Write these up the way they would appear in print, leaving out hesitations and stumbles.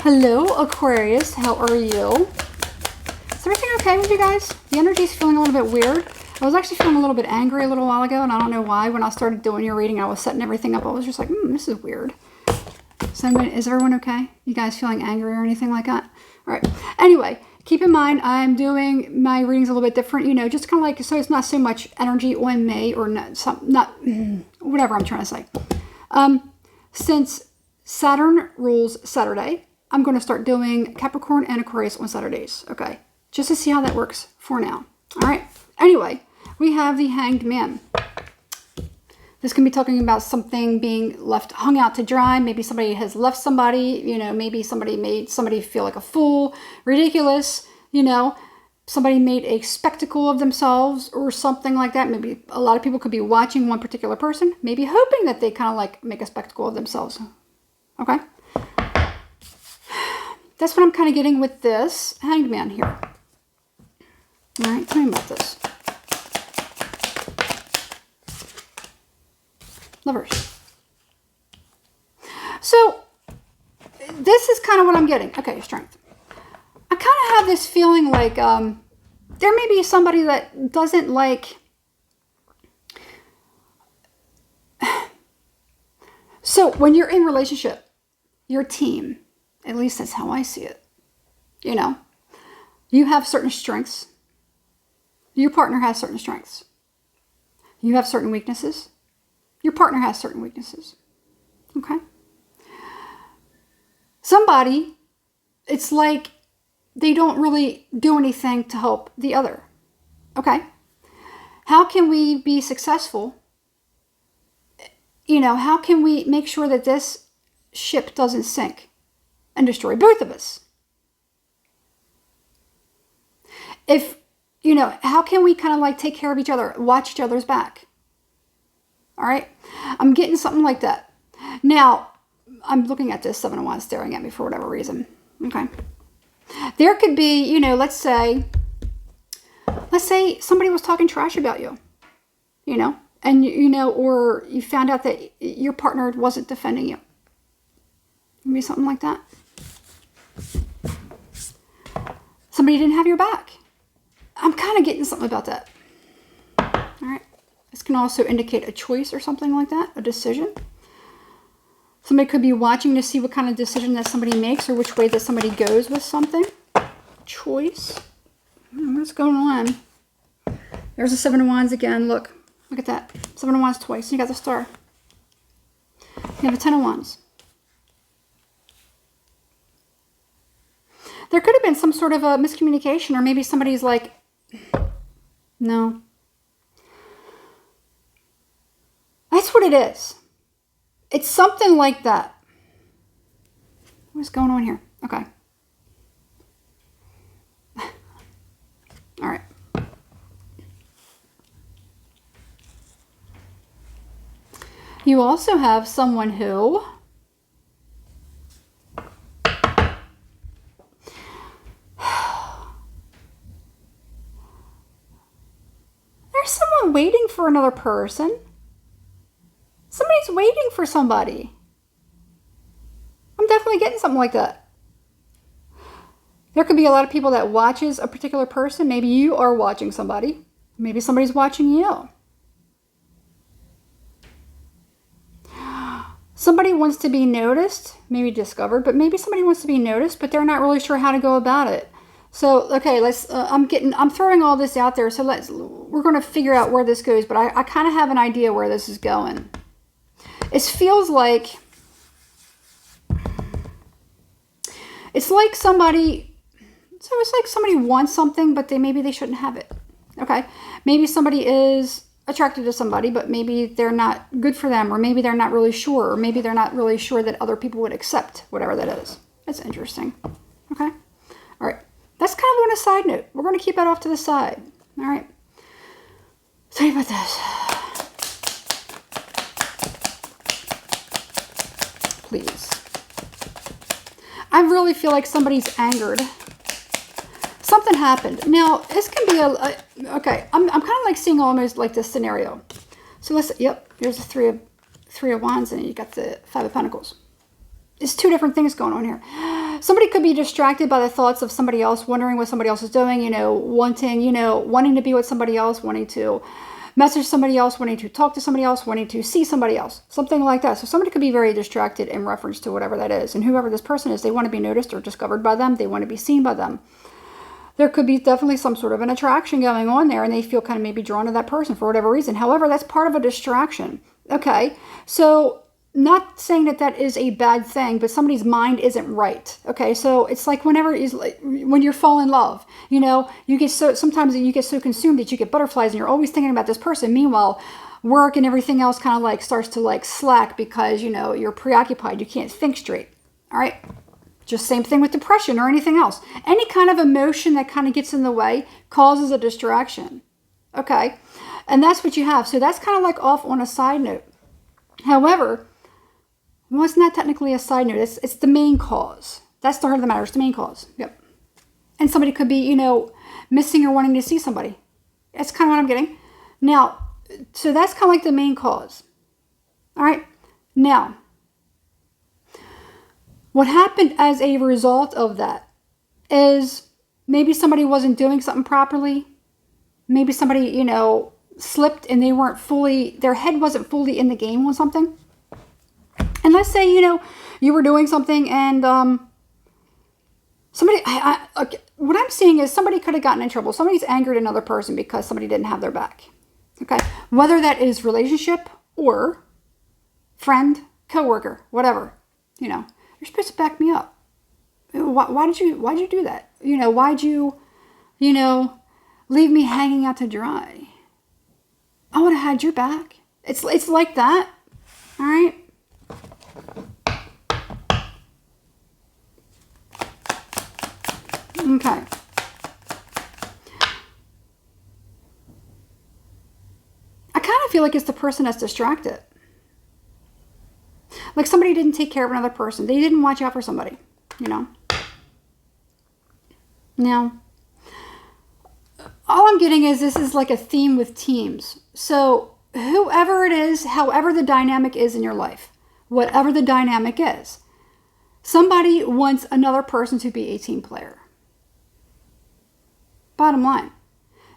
Hello, Aquarius. How are you? Is everything okay with you guys? The energy's feeling a little bit weird. I was actually feeling a little bit angry a little while ago, and I don't know why. When I started doing your reading, I was setting everything up. I was just like, this is weird. So, is everyone okay? You guys feeling angry or anything like that? All right. Anyway, keep in mind, I'm doing my readings a little bit different, just kind of like, so it's not so much energy on me or whatever I'm trying to say. Since Saturn rules Saturday, I'm going to start doing Capricorn and Aquarius on Saturdays. Okay. Just to see how that works for now. All right. Anyway, we have the Hanged Man. This can be talking about something being hung out to dry. Maybe somebody has left somebody, maybe somebody made somebody feel like a fool, ridiculous, somebody made a spectacle of themselves or something like that. Maybe a lot of people could be watching one particular person, maybe hoping that they kind of like make a spectacle of themselves. Okay. That's what I'm kind of getting with this Hanged Man here. All right, tell me about this. Lovers. So, this is kind of what I'm getting. Okay, Strength. I kind of have this feeling like there may be somebody that doesn't like... So, when you're in a relationship, your team, at least that's how I see it, you have certain strengths. Your partner has certain strengths. You have certain weaknesses. Your partner has certain weaknesses. Okay? Somebody, it's like they don't really do anything to help the other. Okay? How can we be successful? How can we make sure that this ship doesn't sink and destroy both of us? How can we kind of like take care of each other, watch each other's back? All right. I'm getting something like that. Now, I'm looking at this Seven of Wands staring at me for whatever reason. Okay. There could be, let's say somebody was talking trash about you, and, or you found out that your partner wasn't defending you. Maybe something like that. Somebody didn't have your back. I'm kind of getting something about that. All right. This can also indicate a choice or something like that, a decision. Somebody could be watching to see what kind of decision that somebody makes or which way that somebody goes with something. Choice. What's going on? There's the Seven of Wands again. Look at that. Seven of Wands twice. You got the star. You have the Ten of Wands. There could have been some sort of a miscommunication, or maybe somebody's like, no. That's what it is. It's something like that. What's going on here? Okay. All right. You also have someone who... There's someone waiting for another person. Somebody's waiting for somebody. I'm definitely getting something like that. There could be a lot of people that watches a particular person. Maybe you are watching somebody. Maybe somebody's watching you. Somebody wants to be noticed, maybe discovered, but maybe somebody wants to be noticed, but they're not really sure how to go about it. So, okay, I'm throwing all this out there. So we're going to figure out where this goes, but I kind of have an idea where this is going. It feels like, it's like somebody wants something, but maybe they shouldn't have it. Okay. Maybe somebody is attracted to somebody, but maybe they're not good for them, or maybe they're not really sure, or maybe they're not really sure that other people would accept whatever that is. That's interesting. Okay. All right. That's kind of on a side note. We're going to keep that off to the side. All right. Tell you about this. Please. I really feel like somebody's angered. Something happened. Now, this can be okay, I'm kind of like seeing almost like this scenario. So here's the three of Wands, and you got the Five of Pentacles. There's two different things going on here. somebody could be distracted by the thoughts of somebody else, wondering what somebody else is doing, wanting to be with somebody else, wanting to message somebody else, wanting to talk to somebody else, wanting to see somebody else, something like that. So somebody could be very distracted in reference to whatever that is. And whoever this person is, they want to be noticed or discovered by them. They want to be seen by them. There could be definitely some sort of an attraction going on there, and they feel kind of maybe drawn to that person for whatever reason. However, that's part of a distraction. Okay, so not saying that that is a bad thing, but somebody's mind isn't right. Okay, so it's like when you fall in love, you get sometimes you get so consumed that you get butterflies and you're always thinking about this person. Meanwhile, work and everything else kind of like starts to like slack because, you're preoccupied. You can't think straight. All right. Just same thing with depression or anything else. Any kind of emotion that kind of gets in the way causes a distraction. Okay. And that's what you have. So that's kind of like off on a side note. However, well, it's not technically a side note. It's the main cause. That's the heart of the matter. It's the main cause. Yep. And somebody could be, missing or wanting to see somebody. That's kind of what I'm getting. Now, so that's kind of like the main cause. All right. Now, what happened as a result of that is maybe somebody wasn't doing something properly. Maybe somebody, slipped and their head wasn't fully in the game on something. And let's say, you were doing something and somebody, what I'm seeing is somebody could have gotten in trouble. Somebody's angered another person because somebody didn't have their back. Okay. Whether that is relationship or friend, coworker, whatever, you're supposed to back me up. Why did you do that? Why'd you, leave me hanging out to dry? I would have had your back. It's like that. All right. Okay. I kind of feel like it's the person that's distracted. Like somebody didn't take care of another person. They didn't watch out for somebody, Now, all I'm getting is this is like a theme with teams. So whoever it is, however the dynamic is in your life, whatever the dynamic is, somebody wants another person to be a team player. Bottom line.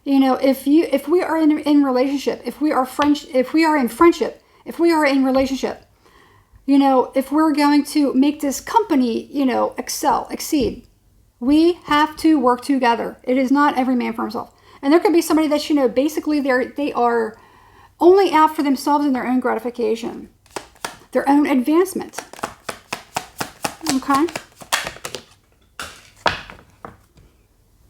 If we are in relationship, if we are in friendship, if we are in relationship, if we're going to make this company, exceed, we have to work together. It is not every man for himself. And there could be somebody that, basically they are only out for themselves and their own gratification, their own advancement. Okay.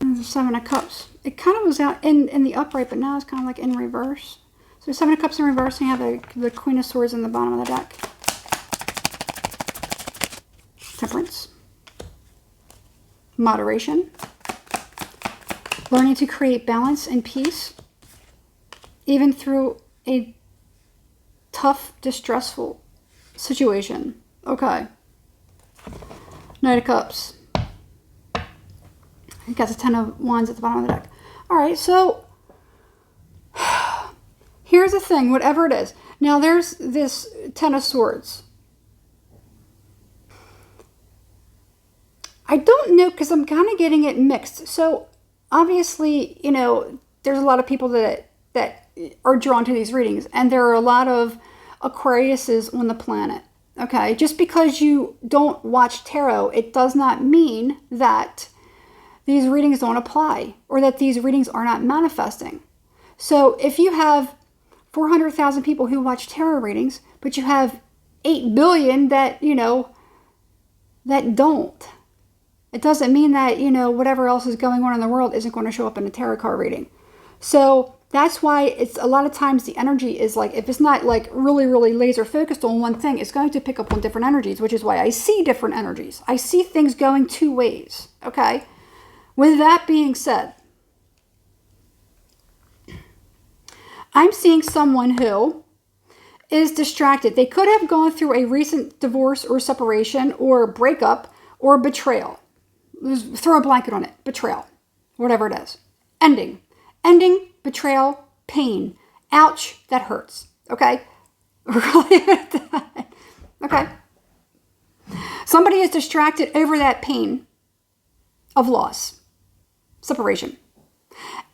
And the Seven of Cups. It kind of was out in the upright, but now it's kind of like in reverse. So Seven of Cups in reverse, and you have the Queen of Swords in the bottom of the deck. Temperance. Moderation. Learning to create balance and peace, even through a tough, distressful situation. Okay. Knight of Cups. You got the Ten of Wands at the bottom of the deck. All right, so here's the thing, whatever it is. Now, there's this Ten of Swords. I don't know, because I'm kind of getting it mixed. So, obviously, there's a lot of people that are drawn to these readings. And there are a lot of Aquariuses on the planet. Okay? Just because you don't watch tarot, it does not mean that these readings don't apply. Or that these readings are not manifesting. So, if you have 400,000 people who watch tarot readings, but you have 8 billion that, that don't. It doesn't mean that, whatever else is going on in the world isn't going to show up in a tarot card reading. So that's why it's a lot of times the energy is like, if it's not like really, really laser focused on one thing, it's going to pick up on different energies, which is why I see different energies. I see things going two ways. Okay. With that being said, I'm seeing someone who is distracted. They could have gone through a recent divorce or separation or breakup or betrayal. Throw a blanket on it. Betrayal. Whatever it is. Ending. Betrayal. Pain. Ouch. That hurts. Okay? We're going to leave it at that. Okay? Somebody is distracted over that pain of loss, separation.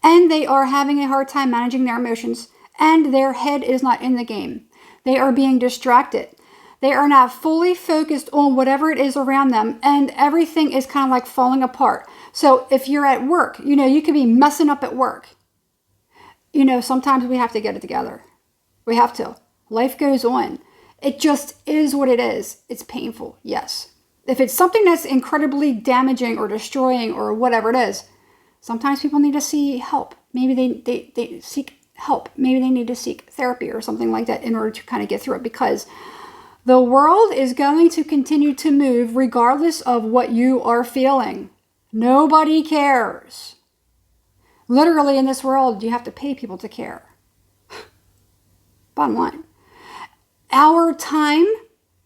And they are having a hard time managing their emotions, and their head is not in the game. They are being distracted. They are not fully focused on whatever it is around them, and everything is kind of like falling apart. So if you're at work, you could be messing up at work. Sometimes we have to get it together. We have to. Life goes on. It just is what it is. It's painful, yes. If it's something that's incredibly damaging or destroying or whatever it is, sometimes people need to see help. Maybe they seek help. Maybe they need to seek therapy or something like that in order to kind of get through it, because the world is going to continue to move regardless of what you are feeling. Nobody cares. Literally in this world, you have to pay people to care. Bottom line. Our time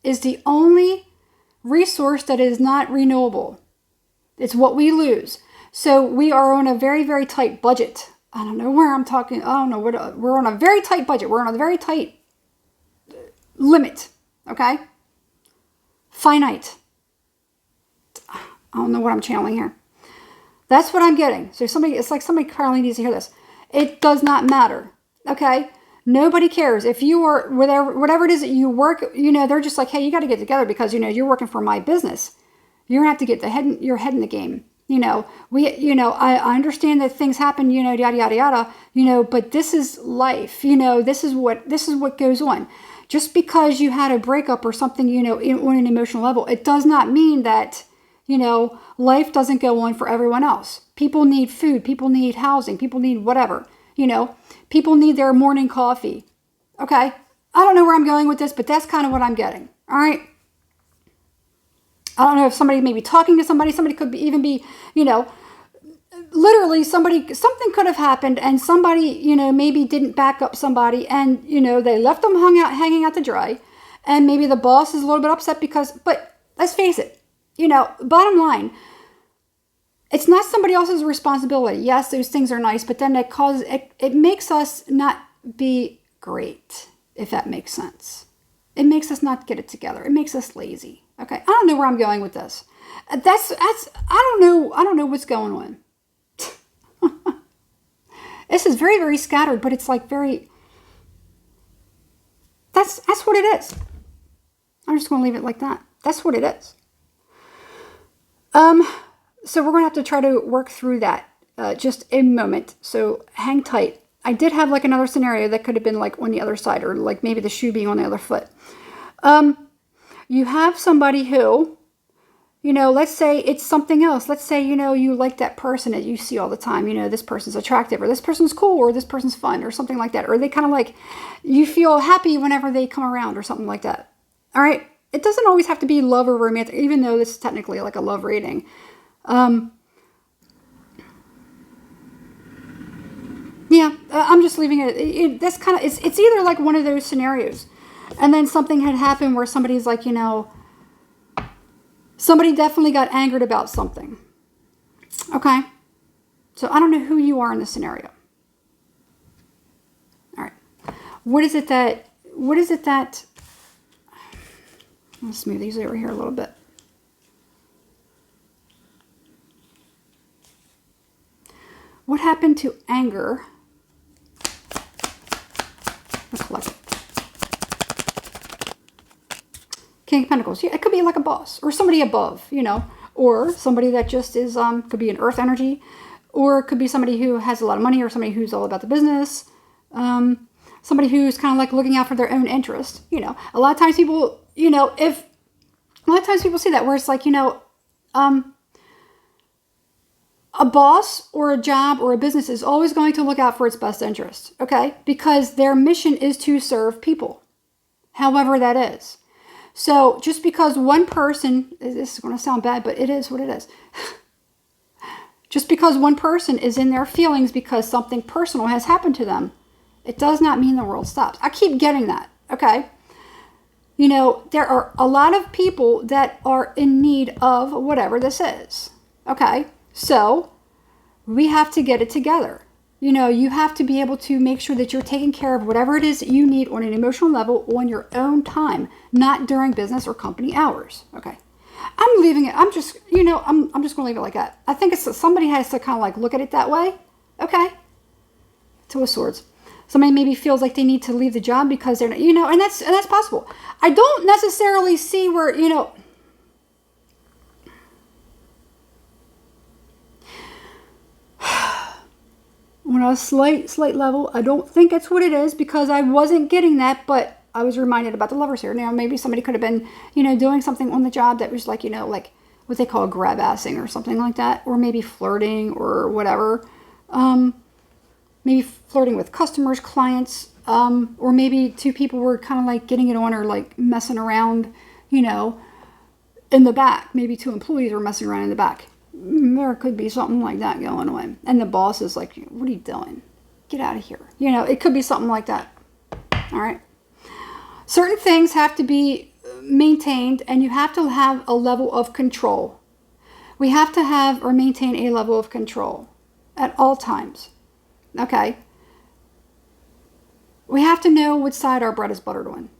is the only resource that is not renewable. It's what we lose. So we are on a very, very tight budget. I don't know where I'm talking. I don't know what. We're on a very tight budget. We're on a very tight limit. Okay? Finite. I don't know what I'm channeling here. That's what I'm getting. So it's like somebody currently needs to hear this. It does not matter. Okay? Nobody cares. If you are, whatever it is that you work, they're just like, hey, you got to get together because, you're working for my business. You're going to have to get your head in the game. I understand that things happen, yada, yada, yada, but this is life. This is what goes on. Just because you had a breakup or something, on an emotional level, it does not mean that, life doesn't go on for everyone else. People need food. People need housing. People need whatever, People need their morning coffee. Okay? I don't know where I'm going with this, but that's kind of what I'm getting. All right? I don't know if somebody may be talking to somebody. Somebody could even be, literally something could have happened and somebody, maybe didn't back up somebody and, they left them hanging out to dry. And maybe the boss is a little bit upset but let's face it, bottom line, it's not somebody else's responsibility. Yes, those things are nice, but then it makes us not be great, if that makes sense. It makes us not get it together. It makes us lazy. Okay, I don't know where I'm going with this. I don't know what's going on. This is very, very scattered, but it's like very. That's what it is. I'm just going to leave it like that. That's what it is. So we're going to have to try to work through that just a moment. So hang tight. I did have like another scenario that could have been like on the other side or like maybe the shoe being on the other foot. You have somebody who, let's say it's something else. Let's say, you like that person that you see all the time. This person's attractive or this person's cool or this person's fun or something like that. Or they kind of like, you feel happy whenever they come around or something like that. All right. It doesn't always have to be love or romantic, even though this is technically like a love reading. I'm just leaving it. That's kind of, it's either like one of those scenarios. And then something had happened where somebody's like, somebody definitely got angered about something. Okay. So I don't know who you are in this scenario. All right. What is it that, let's move these over here a little bit. What happened to anger? Let's collect it. King of Pentacles. Yeah, it could be like a boss or somebody above, or somebody that just is, could be an earth energy, or it could be somebody who has a lot of money or somebody who's all about the business. Somebody who's kind of like looking out for their own interest. A lot of times people, see that where it's like, a boss or a job or a business is always going to look out for its best interest, okay? Because their mission is to serve people, however that is. So just because one person, this is going to sound bad, but it is what it is. Just because one person is in their feelings because something personal has happened to them, it does not mean the world stops. I keep getting that, okay? There are a lot of people that are in need of whatever this is, okay? So we have to get it together. You have to be able to make sure that you're taking care of whatever it is that you need on an emotional level on your own time, not during business or company hours. Okay. I'm leaving it. I'm just, I'm just going to leave it like that. I think it's somebody has to kind of like look at it that way. Okay. Two of Swords. Somebody maybe feels like they need to leave the job because they're, and that's possible. I don't necessarily see where, on a slight level, I don't think that's what it is because I wasn't getting that, but I was reminded about the Lovers here. Now, maybe somebody could have been, doing something on the job that was like, like what they call grab-assing or something like that, or maybe flirting or whatever. Maybe flirting with customers, clients, or maybe two people were kind of like getting it on or like messing around, in the back. Maybe two employees were messing around in the back. There could be something like that going on. And the boss is like, what are you doing? Get out of here. It could be something like that. All right. Certain things have to be maintained and you have to have a level of control. We have to have or maintain a level of control at all times. Okay. We have to know which side our bread is buttered on.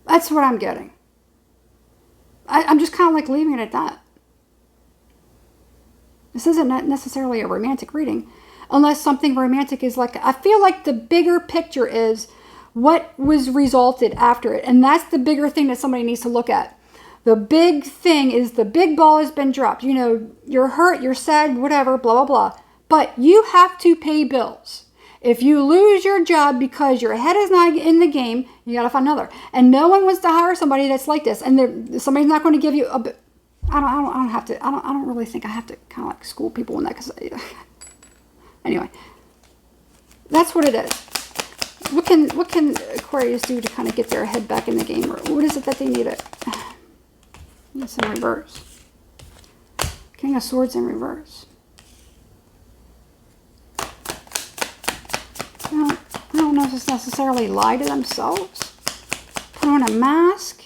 That's what I'm getting. I'm just kind of like leaving it at that. This isn't necessarily a romantic reading. Unless something romantic is like, I feel like the bigger picture is what was resulted after it. And that's the bigger thing that somebody needs to look at. The big thing is the big ball has been dropped. You're hurt, you're sad, whatever, blah, blah, blah. But you have to pay bills. If you lose your job because your head is not in the game, you got to find another. And no one wants to hire somebody that's like this. And somebody's not going to give you a bit. I don't really think I have to kind of like school people in that because anyway, that's what it is. What can Aquarius do to kind of get their head back in the game? Or what is it that they need it? It's in reverse. King of Swords in reverse. I don't know if it's necessarily lie to themselves. Put on a mask.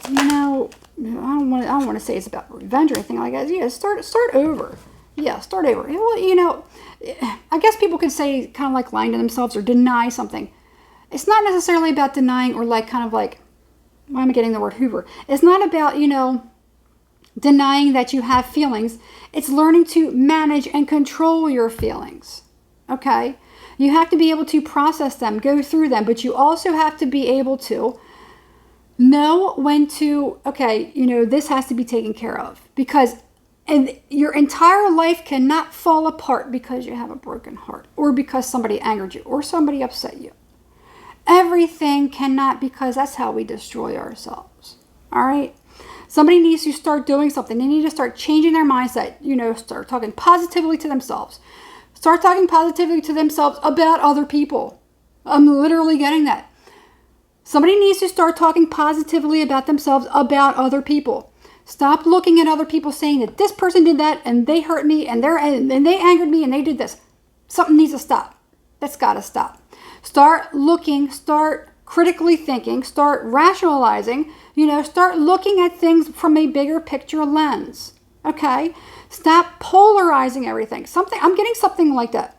I don't want to say it's about revenge or anything like that. Yeah, start over. Yeah, start over. Well, I guess people could say kind of like lying to themselves or deny something. It's not necessarily about denying or like kind of like, why am I getting the word Hoover? It's not about, denying that you have feelings. It's learning to manage and control your feelings. Okay? You have to be able to process them, go through them, but you also have to be able to know when to, this has to be taken care of. Because your entire life cannot fall apart because you have a broken heart or because somebody angered you or somebody upset you. Everything cannot, because that's how we destroy ourselves. All right? Somebody needs to start doing something. They need to start changing their mindset. Start talking positively to themselves. Start talking positively to themselves about other people. I'm literally getting that. Somebody needs to start talking positively about themselves about other people. Stop looking at other people saying that this person did that and they hurt me and they angered me and they did this. Something needs to stop. That's got to stop. Start looking, start critically thinking, start rationalizing, start looking at things from a bigger picture lens. Okay? Stop polarizing everything. I'm getting something like that.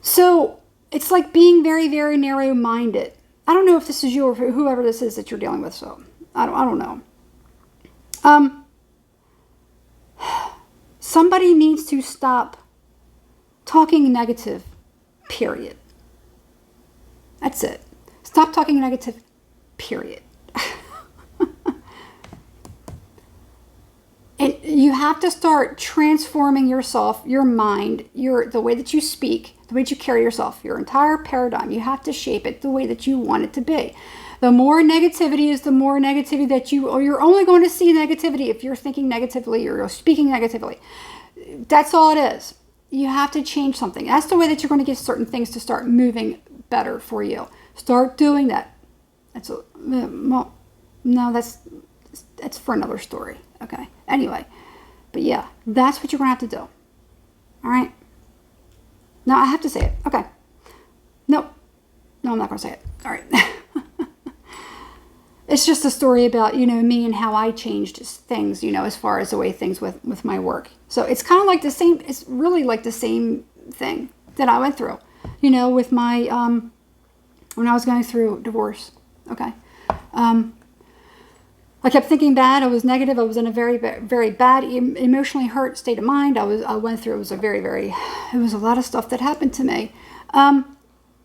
So it's like being very, very narrow-minded. I don't know if this is you or whoever this is that you're dealing with, so I don't know. Somebody needs to stop talking negative, period. That's it. Stop talking negative, period. And you have to start transforming yourself, your mind, the way that you speak, the way that you carry yourself, your entire paradigm. You have to shape it the way that you want it to be. The more negativity is the more negativity that you're only going to see negativity if you're thinking negatively or you're speaking negatively. That's all it is. You have to change something. That's the way that you're going to get certain things to start moving better for you. Start doing that. That's for another story. Okay. Anyway, but yeah, that's what you're going to have to do. All right. Now I have to say it. Okay. No, I'm not going to say it. All right. It's just a story about, me and how I changed things, as far as the way things with my work. So it's kind of like the same, it's really like the same thing that I went through, with my, when I was going through divorce. Okay. I kept thinking bad. I was negative. I was in a very, very bad, emotionally hurt state of mind. I went through, it was a lot of stuff that happened to me. And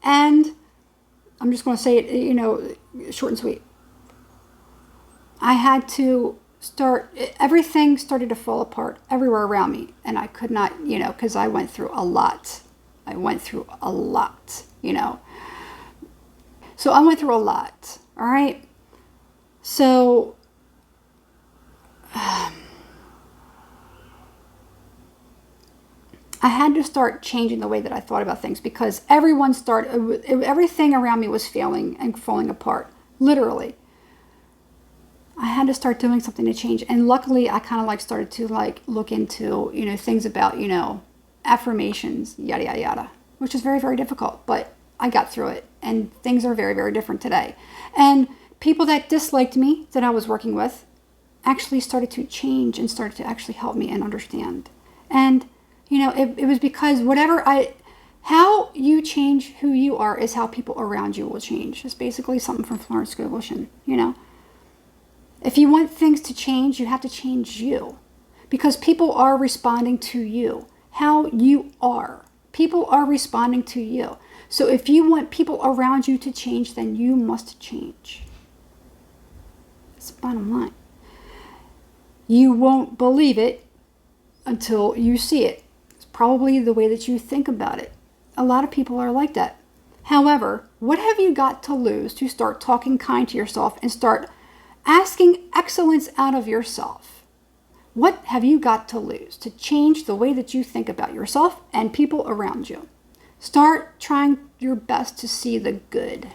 I'm just going to say it, short and sweet. I had to everything started to fall apart everywhere around me. And I could not, because I went through a lot. So I went through a lot. All right. So, I had to start changing the way that I thought about things because everything around me was failing and falling apart, literally. I had to start doing something to change. And luckily, I kind of started to look into, things about, affirmations, yada, yada, yada, which is very, very difficult, but I got through it and things are very, very different today. And people that disliked me that I was working with actually started to change and started to actually help me and understand. And, it was because how you change who you are is how people around you will change. It's basically something from Florence Scovel, If you want things to change, you have to change you. Because people are responding to you. How you are. People are responding to you. So if you want people around you to change, then you must change. That's the bottom line. You won't believe it until you see it. It's probably the way that you think about it. A lot of people are like that. However, what have you got to lose to start talking kind to yourself and start asking excellence out of yourself? What have you got to lose to change the way that you think about yourself and people around you? Start trying your best to see the good.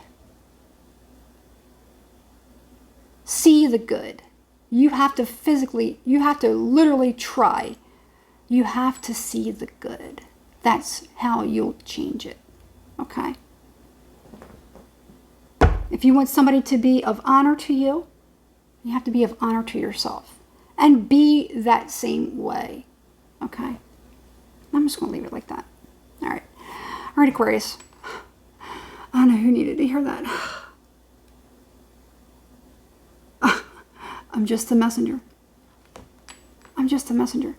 See the good. You have to literally try. You have to see the good. That's how you'll change it. Okay? If you want somebody to be of honor to you, you have to be of honor to yourself. And be that same way. Okay? I'm just going to leave it like that. All right. All right, Aquarius. I don't know who needed to hear that. I'm just the messenger. I'm just the messenger.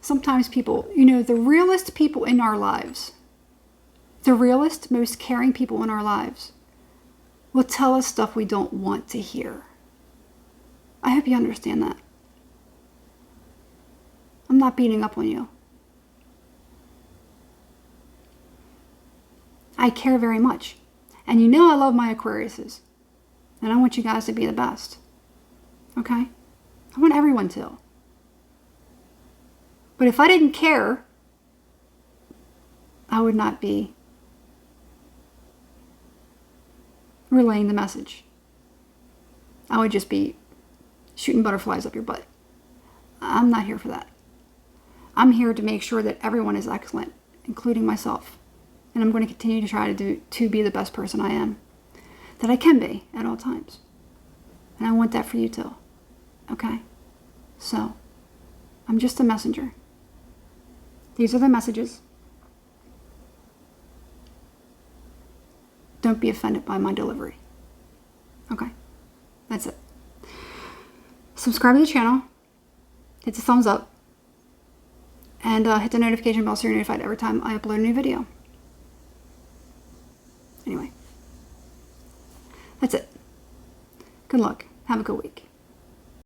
Sometimes people, the realest people in our lives, the realest, most caring people in our lives will tell us stuff we don't want to hear. I hope you understand that. I'm not beating up on you. I care very much. And I love my Aquariuses. And I want you guys to be the best. Okay? I want everyone to. But if I didn't care, I would not be relaying the message. I would just be shooting butterflies up your butt. I'm not here for that. I'm here to make sure that everyone is excellent, including myself. And I'm going to continue to try to be the best person I am, that I can be at all times. And I want that for you too. Okay? So, I'm just a messenger. These are the messages. Don't be offended by my delivery. Okay? That's it. Subscribe to the channel. Hit the thumbs up. And hit the notification bell so you're notified every time I upload a new video. Anyway. That's it. Good luck. Have a good week.